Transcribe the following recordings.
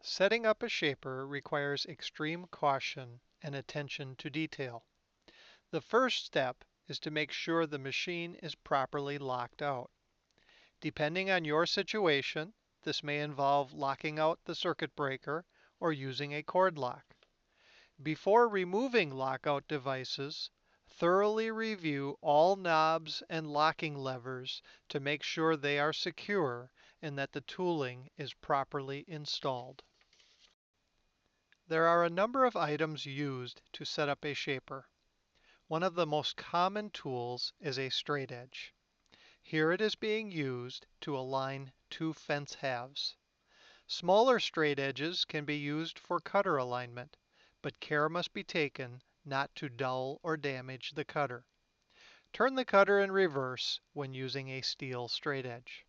Setting up a shaper requires extreme caution and attention to detail. The first step is to make sure the machine is properly locked out. Depending on your situation, this may involve locking out the circuit breaker or using a cord lock. Before removing lockout devices, thoroughly review all knobs and locking levers to make sure they are secure and that the tooling is properly installed. There are a number of items used to set up a shaper. One of the most common tools is a straight edge. Here it is being used to align two fence halves. Smaller straight edges can be used for cutter alignment, but care must be taken not to dull or damage the cutter. Turn the cutter in reverse when using a steel straight edge.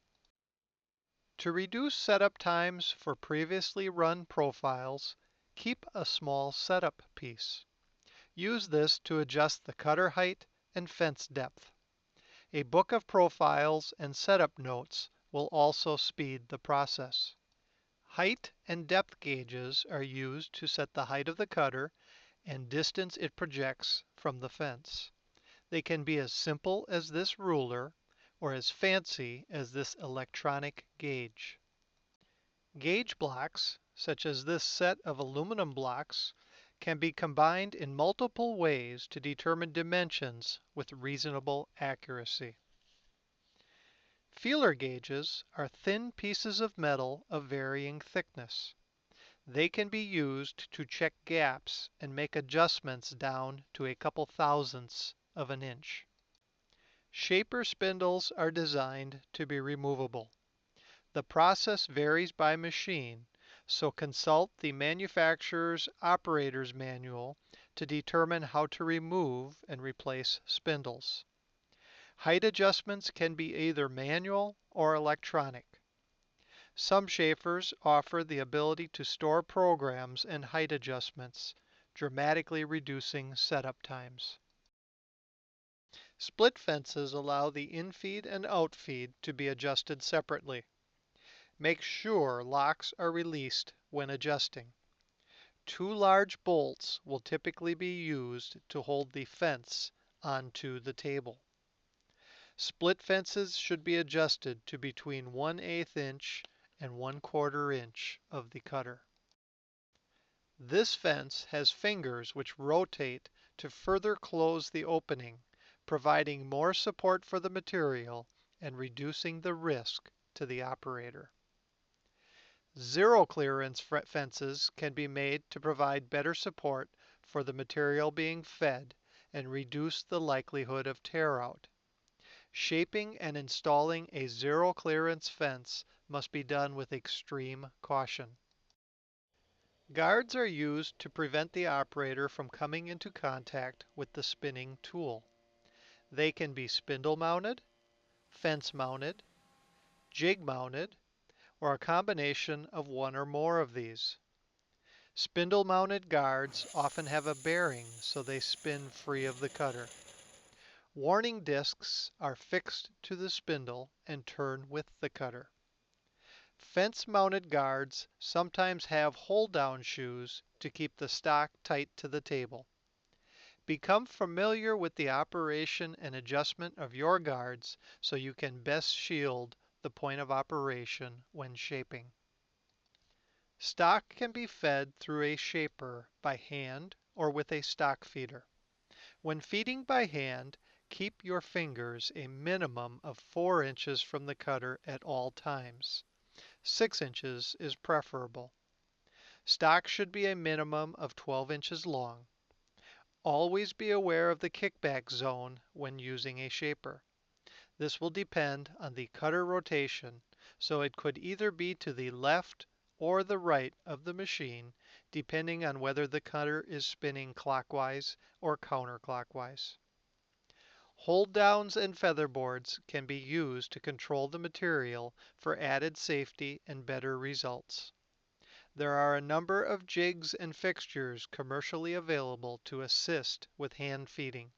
To reduce setup times for previously run profiles, keep a small setup piece. Use this to adjust the cutter height and fence depth. A book of profiles and setup notes will also speed the process. Height and depth gauges are used to set the height of the cutter and distance it projects from the fence. They can be as simple as this ruler or as fancy as this electronic gauge. Gauge blocks, such as this set of aluminum blocks, can be combined in multiple ways to determine dimensions with reasonable accuracy. Feeler gauges are thin pieces of metal of varying thickness. They can be used to check gaps and make adjustments down to a couple thousandths of an inch. Shaper spindles are designed to be removable. The process varies by machine, so consult the manufacturer's operator's manual to determine how to remove and replace spindles. Height adjustments can be either manual or electronic. Some shapers offer the ability to store programs and height adjustments, dramatically reducing setup times. Split fences allow the infeed and outfeed to be adjusted separately. Make sure locks are released when adjusting. Two large bolts will typically be used to hold the fence onto the table. Split fences should be adjusted to between 1/8 inch and 1/4 inch of the cutter. This fence has fingers which rotate to further close the opening, providing more support for the material and reducing the risk to the operator. Zero clearance fences can be made to provide better support for the material being fed and reduce the likelihood of tear out. Shaping and installing a zero clearance fence must be done with extreme caution. Guards are used to prevent the operator from coming into contact with the spinning tool. They can be spindle mounted, fence mounted, jig mounted, or a combination of one or more of these. Spindle mounted guards often have a bearing so they spin free of the cutter. Warning discs are fixed to the spindle and turn with the cutter. Fence-mounted guards sometimes have hold-down shoes to keep the stock tight to the table. Become familiar with the operation and adjustment of your guards so you can best shield the point of operation when shaping. Stock can be fed through a shaper by hand or with a stock feeder. When feeding by hand, keep your fingers a minimum of 4 inches from the cutter at all times. 6 inches is preferable. Stock should be a minimum of 12 inches long. Always be aware of the kickback zone when using a shaper. This will depend on the cutter rotation, so it could either be to the left or the right of the machine, depending on whether the cutter is spinning clockwise or counterclockwise. Hold downs and featherboards can be used to control the material for added safety and better results. There are a number of jigs and fixtures commercially available to assist with hand feeding.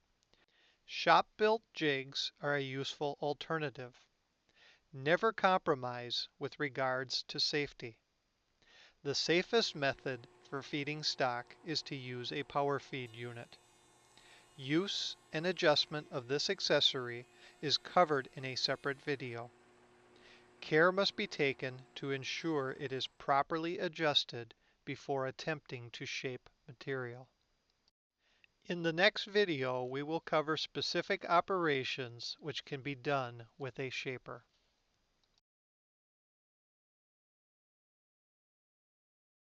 Shop-built jigs are a useful alternative. Never compromise with regards to safety. The safest method for feeding stock is to use a power feed unit. Use and adjustment of this accessory is covered in a separate video. Care must be taken to ensure it is properly adjusted before attempting to shape material. In the next video, we will cover specific operations which can be done with a shaper.